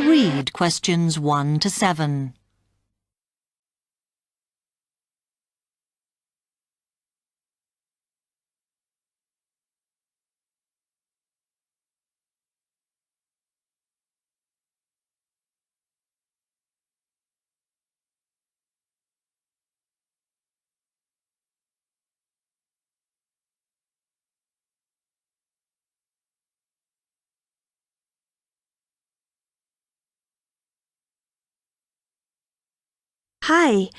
read questions 1 to 7. Hi,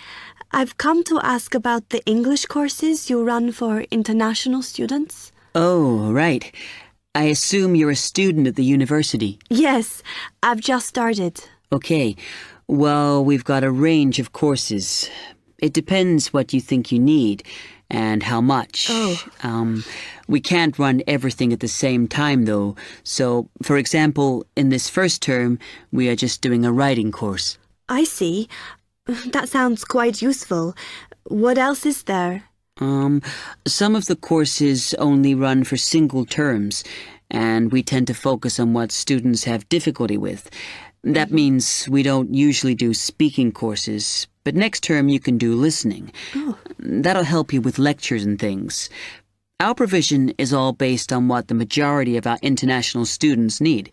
I've come to ask about the English courses you run for international students. Oh, right. I assume you're a student at the university. Yes, I've just started. Okay. Well, we've got a range of courses. It depends what you think you need and how much. We can't run everything at the same time, though. So, for example, in this first term, we are just doing a writing course. I see. That sounds quite useful. What else is there? Some of the courses only run for single terms, and we tend to focus on what students have difficulty with. That means we don't usually do speaking courses, but next term you can do listening. Oh. That'll help you with lectures and things. Our provision is all based on what the majority of our international students need.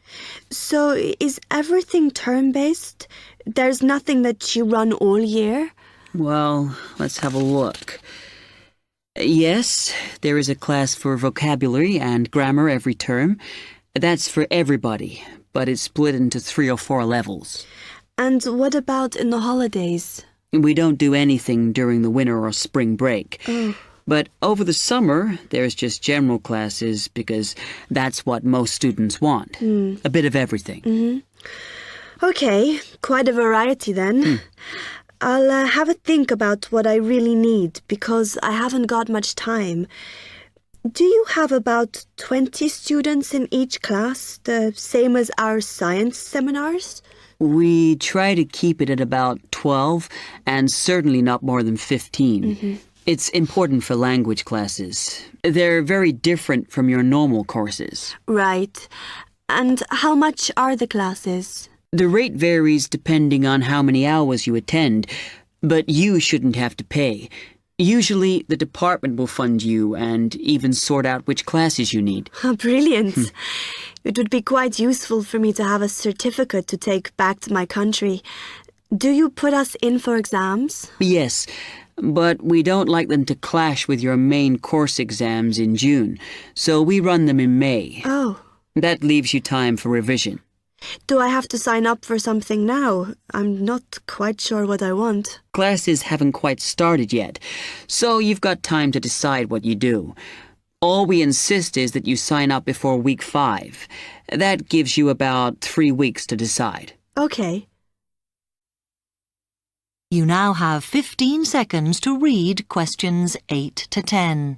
So is everything term-based? There's nothing that you run all year? Well, let's have a look. Yes, there is a class for vocabulary and grammar every term. That's for everybody, but it's split into 3 or 4 levels. And what about in the holidays? We don't do anything during the winter or spring break. Oh. But over the summer, there's just general classes because that's what most students want. A bit of everything. Okay, quite a variety then. I'll have a think about what I really need because I haven't got much time. Do you have about 20 students in each class, the same as our science seminars? We try to keep it at about 12 and certainly not more than 15. It's important for language classes. They're very different from your normal courses. Right. And how much are the classes? The rate varies depending on how many hours you attend, but you shouldn't have to pay. Usually, the department will fund you and even sort out which classes you need. Brilliant. It would be quite useful for me to have a certificate to take back to my country. Do you put us in for exams? Yes, but we don't like them to clash with your main course exams in June, so we run them in May. Oh. That leaves you time for revision. Do I have to sign up for something now? I'm not quite sure what I want. Classes haven't quite started yet, so you've got time to decide what you do. All we insist is that you sign up before week 5. That gives you about 3 weeks to decide. Okay. You now have 15 seconds to read questions 8 to 10.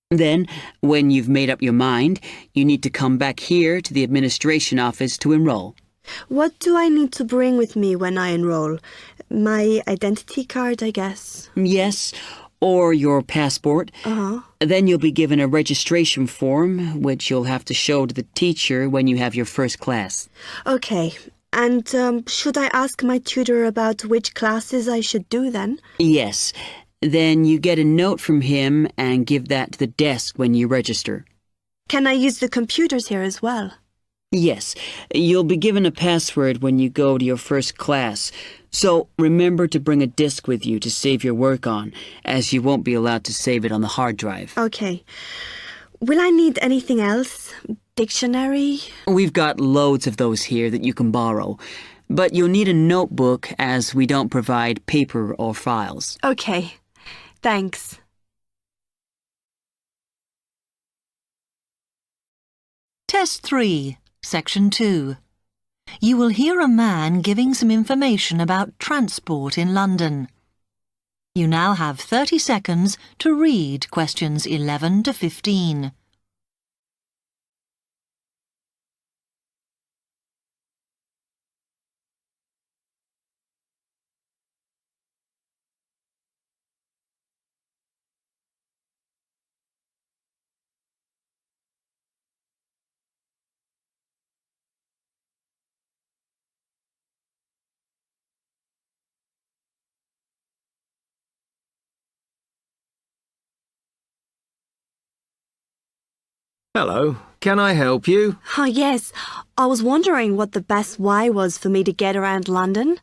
Then, when you've made up your mind, you need to come back here to the administration office to enroll. What do I need to bring with me when I enroll? My identity card, I guess. Yes, or your passport. Then you'll be given a registration form, which you'll have to show to the teacher when you have your first class. Okay. And should I ask my tutor about which classes I should do then? Yes. Then you get a note from him and give that to the desk when you register. Can I use the computers here as well? Yes. You'll be given a password when you go to your first class. So remember to bring a disk with you to save your work on, as you won't be allowed to save it on the hard drive. Okay. Will I need anything else? Dictionary? We've got loads of those here that you can borrow. But you'll need a notebook as we don't provide paper or files. Okay. Thanks. Test 3, Section 2. You will hear a man giving some information about transport in London. You now have 30 seconds to read questions 11 to 15. Hello, can I help you? Oh, yes. I was wondering what the best way was for me to get around London.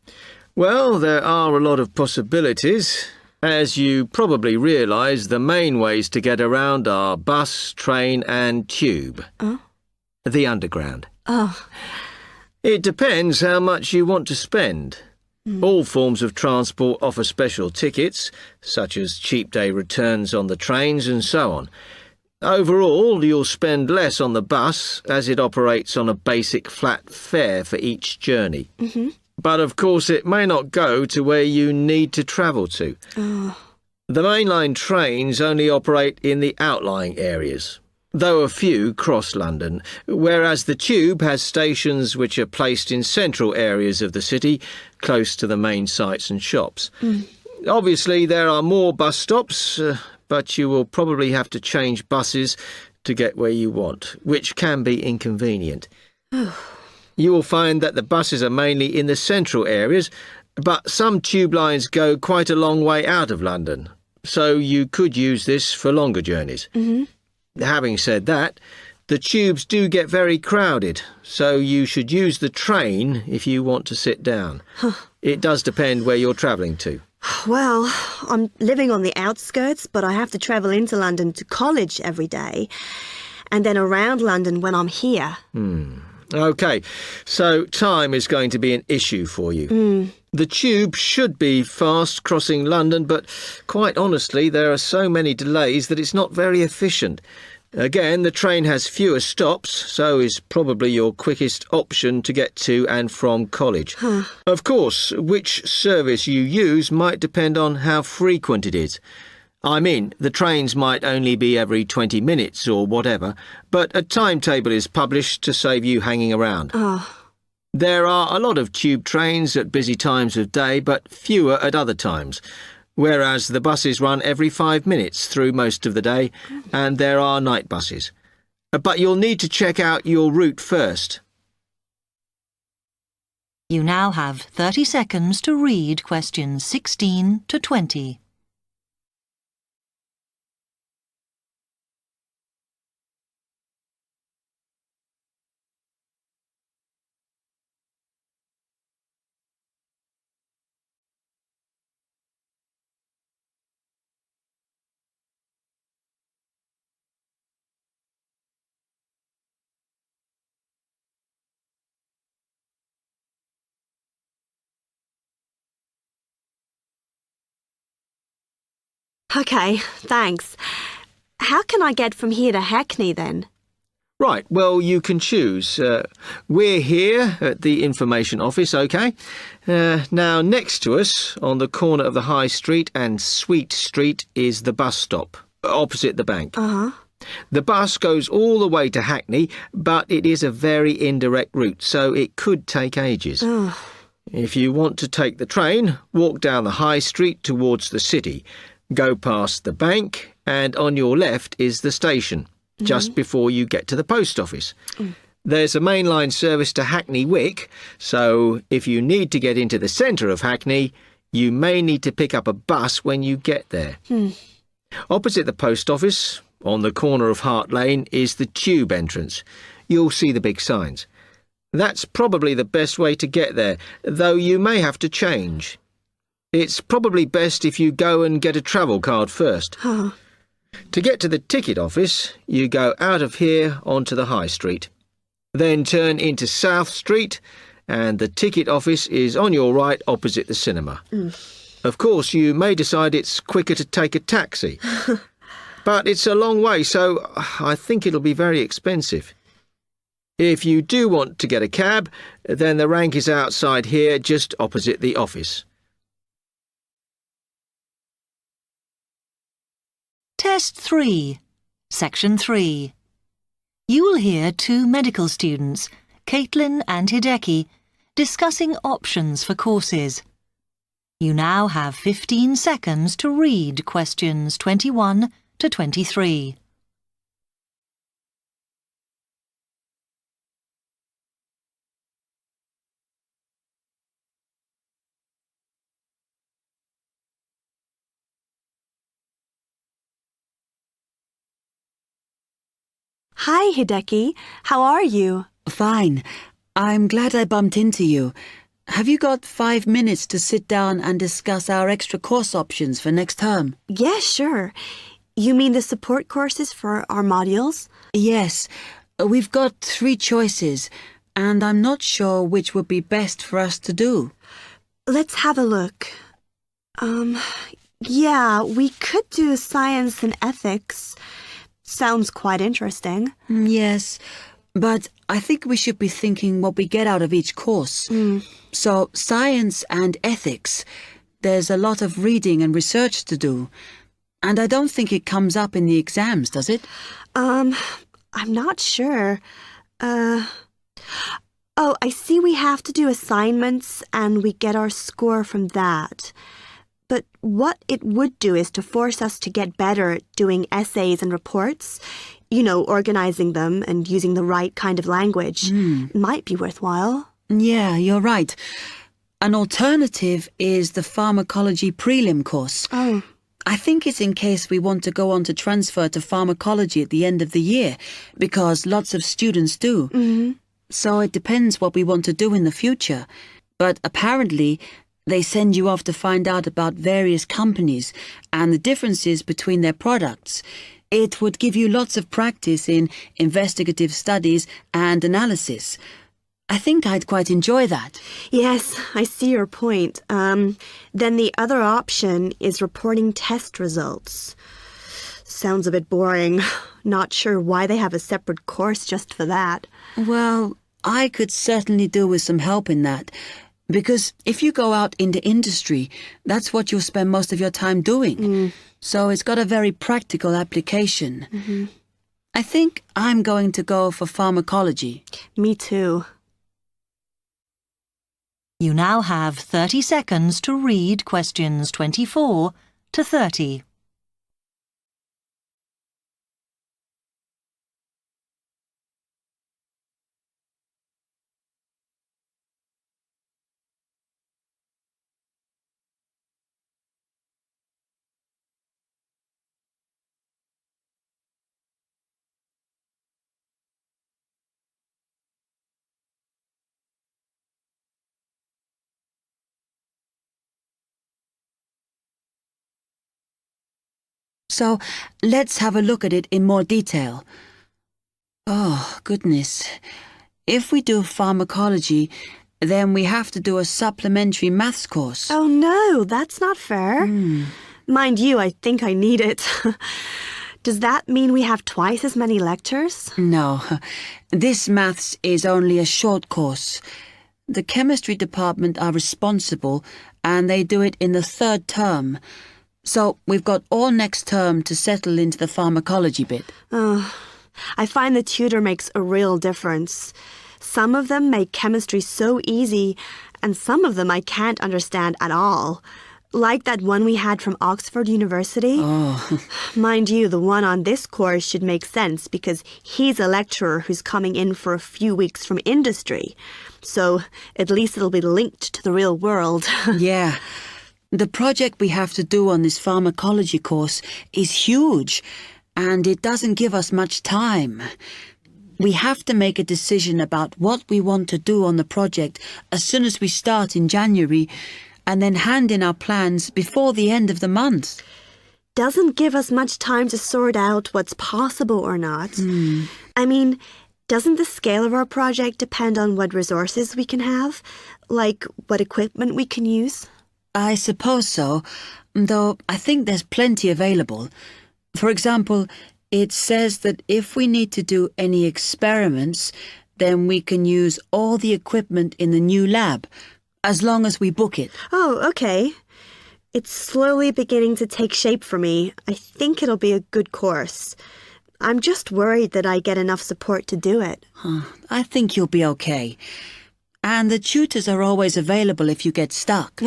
Well, there are a lot of possibilities. As you probably realise, the main ways to get around are bus, train and tube. Oh? The Underground. Oh. It depends how much you want to spend. All forms of transport offer special tickets, such as cheap day returns on the trains and so on. Overall, you'll spend less on the bus, as it operates on a basic flat fare for each journey. But of course it may not go to where you need to travel to. The mainline trains only operate in the outlying areas, though a few cross London, whereas the tube has stations which are placed in central areas of the city, close to the main sites and shops. Obviously there are more bus stops, but you will probably have to change buses to get where you want, which can be inconvenient. You will find that the buses are mainly in the central areas, but some tube lines go quite a long way out of London, so you could use this for longer journeys. Having said that, the tubes do get very crowded, so you should use the train if you want to sit down. It does depend where you're travelling to. Well, I'm living on the outskirts, but I have to travel into London to college every day, and then around London when I'm here. OK, so time is going to be an issue for you. The tube should be fast crossing London, but quite honestly, there are so many delays that it's not very efficient. Again, the train has fewer stops, so is probably your quickest option to get to and from college. Of course, which service you use might depend on how frequent it is. I mean, the trains might only be every 20 minutes or whatever, but a timetable is published to save you hanging around. There are a lot of tube trains at busy times of day, but fewer at other times, whereas the buses run every 5 minutes through most of the day, and there are night buses. But you'll need to check out your route first. You now have 30 seconds to read questions 16 to 20. OK, thanks. How can I get from here to Hackney then? Right, well, you can choose. We're here at the information office, OK? Now, next to us, on the corner of the High Street and Sweet Street, is the bus stop, opposite the bank. The bus goes all the way to Hackney, but it is a very indirect route, so it could take ages. If you want to take the train, walk down the High Street towards the city. Go past the bank, and on your left is the station, just before you get to the post office. There's a mainline service to Hackney Wick, so if you need to get into the centre of Hackney, you may need to pick up a bus when you get there. Opposite the post office, on the corner of Hart Lane, is the tube entrance. You'll see the big signs. That's probably the best way to get there, though you may have to change. It's probably best if you go and get a travel card first. To get to the ticket office, you go out of here onto the High Street. Then turn into South Street, and the ticket office is on your right opposite the cinema. Of course, you may decide it's quicker to take a taxi. But it's a long way, so I think it'll be very expensive. If you do want to get a cab, then the rank is outside here, just opposite the office. Test 3, Section 3. You will hear two medical students, Caitlin and Hideki, discussing options for courses. You now have 15 seconds to read questions 21 to 23. Hi, Hideki. How are you? Fine. I'm glad I bumped into you. Have you got 5 minutes to sit down and discuss our extra course options for next term? Yeah, sure. You mean the support courses for our modules? Yes. We've got 3 choices, and I'm not sure which would be best for us to do. Let's have a look. Yeah, we could do science and ethics. Sounds quite interesting. Yes, but I think we should be thinking what we get out of each course. So, science and ethics, there's a lot of reading and research to do. And I don't think it comes up in the exams, does it? I'm not sure. Oh, I see we have to do assignments and we get our score from that. But what it would do is to force us to get better at doing essays and reports. You know, organizing them and using the right kind of language. Might be worthwhile. Yeah, you're right. An alternative is the pharmacology prelim course. Oh. I think it's in case we want to go on to transfer to pharmacology at the end of the year, because lots of students do. So it depends what we want to do in the future. But apparently, they send you off to find out about various companies and the differences between their products. It would give you lots of practice in investigative studies and analysis. I think I'd quite enjoy that. Yes, I see your point. Then the other option is reporting test results. Sounds a bit boring. Not sure why they have a separate course just for that. Well, I could certainly do with some help in that. Because if you go out into industry, that's what you'll spend most of your time doing. So it's got a very practical application. I think I'm going to go for pharmacology. Me too. You now have 30 seconds to read questions 24 to 30. So let's have a look at it in more detail. Oh, goodness. If we do pharmacology, then we have to do a supplementary maths course. Oh no, that's not fair. Mind you, I think I need it. Does that mean we have twice as many lectures? No, this maths is only a short course. The chemistry department are responsible, and they do it in the 3rd term. So we've got all next term to settle into the pharmacology bit. I find the tutor makes a real difference. Some of them make chemistry so easy, and some of them I can't understand at all. Like that one we had from Oxford University. Mind you, the one on this course should make sense because he's a lecturer who's coming in for a few weeks from industry. So at least it'll be linked to the real world. Yeah. The project we have to do on this pharmacology course is huge, and it doesn't give us much time. We have to make a decision about what we want to do on the project as soon as we start in January, and then hand in our plans before the end of the month. Doesn't give us much time to sort out what's possible or not. I mean, doesn't the scale of our project depend on what resources we can have? Like what equipment we can use? I suppose so, though I think there's plenty available. For example, it says that if we need to do any experiments, then we can use all the equipment in the new lab, as long as we book it. Oh, okay. It's slowly beginning to take shape for me. I think it'll be a good course. I'm just worried that I get enough support to do it. I think you'll be okay. And the tutors are always available if you get stuck.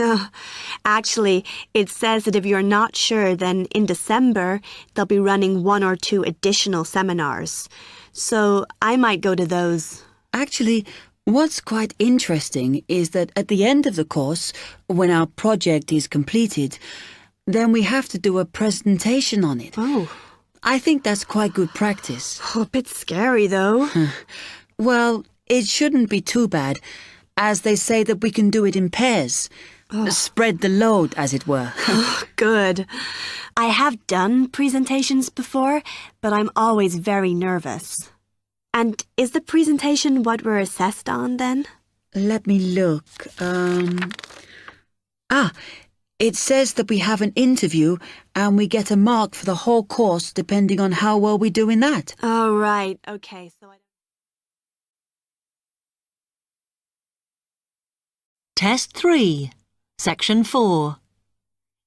Actually, it says that if you're not sure, then in December, they'll be running 1 or 2 additional seminars. So I might go to those. Actually, what's quite interesting is that at the end of the course, when our project is completed, then we have to do a presentation on it. Oh. I think that's quite good practice. Oh, a bit scary, though. Well, it shouldn't be too bad, as they say that we can do it in pairs. Spread the load, as it were. Good. I have done presentations before, but I'm always very nervous. And is the presentation what we're assessed on, then? Let me look. It says that we have an interview and we get a mark for the whole course depending on how well we do in that. Oh, right. Okay, Test 3, Section 4.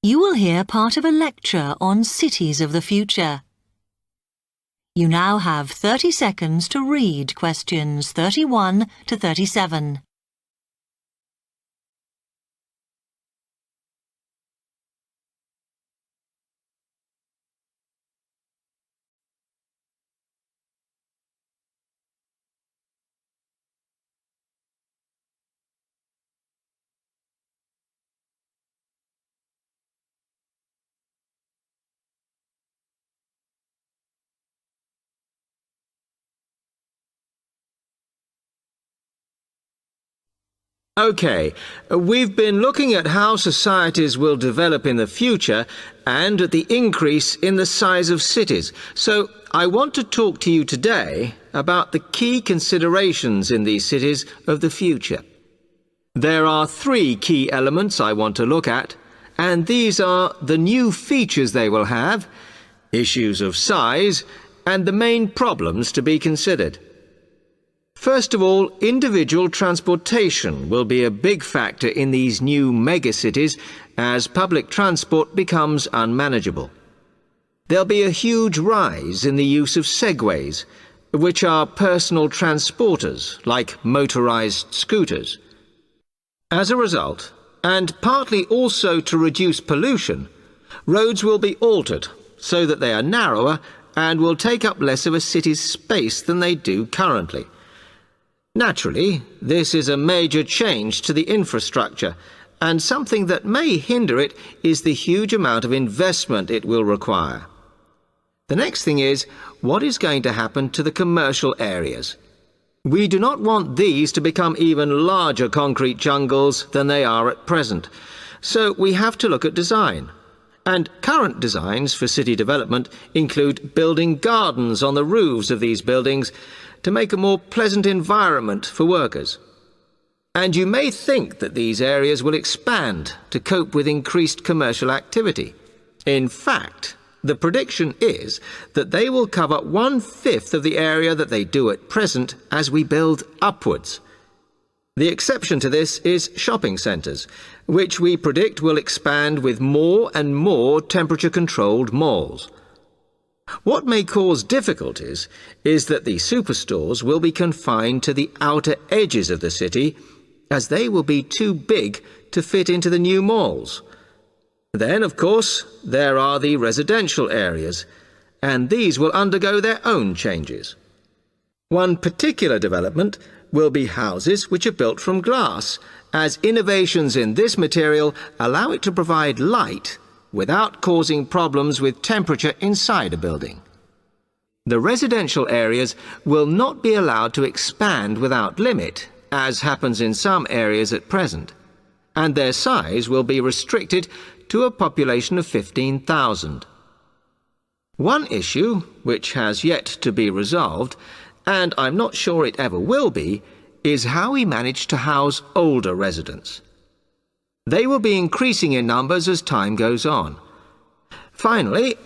You will hear part of a lecture on cities of the future. You now have 30 seconds to read questions 31 to 37. OK, we've been looking at how societies will develop in the future and at the increase in the size of cities. So I want to talk to you today about the key considerations in these cities of the future. There are 3 key elements I want to look at, and these are the new features they will have, issues of size, and the main problems to be considered. First of all, individual transportation will be a big factor in these new megacities as public transport becomes unmanageable. There'll be a huge rise in the use of segways, which are personal transporters like motorized scooters. As a result, and partly also to reduce pollution, roads will be altered so that they are narrower and will take up less of a city's space than they do currently. Naturally, this is a major change to the infrastructure, and something that may hinder it is the huge amount of investment it will require. The next thing is, what is going to happen to the commercial areas? We do not want these to become even larger concrete jungles than they are at present, so we have to look at design. And current designs for city development include building gardens on the roofs of these buildings to make a more pleasant environment for workers. And you may think that these areas will expand to cope with increased commercial activity. In fact, the prediction is that they will cover 1/5 of the area that they do at present as we build upwards. The exception to this is shopping centres, which we predict will expand with more and more temperature-controlled malls. What may cause difficulties is that the superstores will be confined to the outer edges of the city, as they will be too big to fit into the new malls. Then, of course, there are the residential areas, and these will undergo their own changes. One particular development will be houses which are built from glass, as innovations in this material allow it to provide light without causing problems with temperature inside a building. The residential areas will not be allowed to expand without limit, as happens in some areas at present, and their size will be restricted to a population of 15,000. One issue, which has yet to be resolved, and I'm not sure it ever will be, is how we manage to house older residents. They will be increasing in numbers as time goes on. Finally,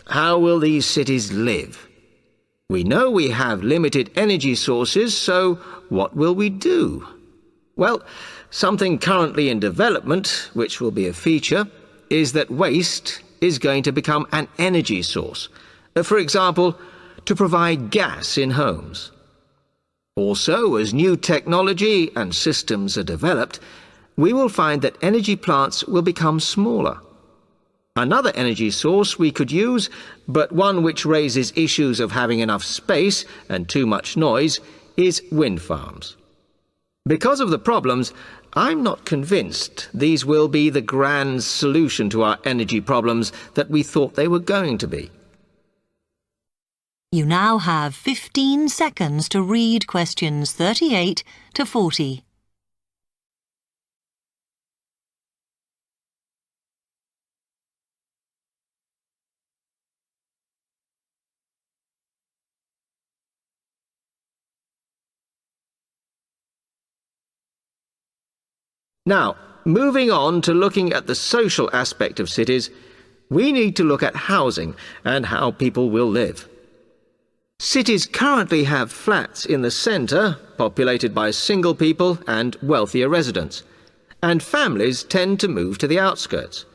how will these cities live? We know we have limited energy sources, so what will we do? Well, something currently in development, which will be a feature, is that waste is going to become an energy source. For example, to provide gas in homes. Also, as new technology and systems are developed, we will find that energy plants will become smaller. Another energy source we could use, but one which raises issues of having enough space and too much noise, is wind farms. Because of the problems, I'm not convinced these will be the grand solution to our energy problems that we thought they were going to be. You now have 15 seconds to read questions 38 to 40. Now, moving on to looking at the social aspect of cities, we need to look at housing and how people will live. Cities currently have flats in the centre, populated by single people and wealthier residents, and families tend to move to the outskirts.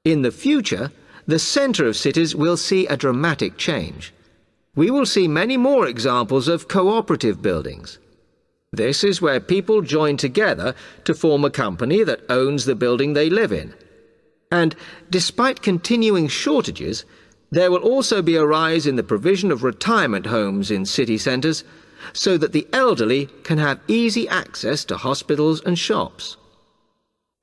In the future, the centre of cities will see a dramatic change. We will see many more examples of cooperative buildings. This is where people join together to form a company that owns the building they live in. And despite continuing shortages, there will also be a rise in the provision of retirement homes in city centres so that the elderly can have easy access to hospitals and shops.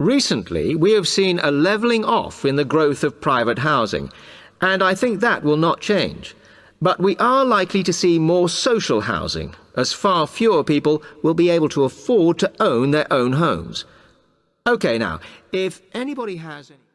Recently, we have seen a levelling off in the growth of private housing, and I think that will not change. But we are likely to see more social housing, as far fewer people will be able to afford to own their own homes. OK, now, if anybody has any...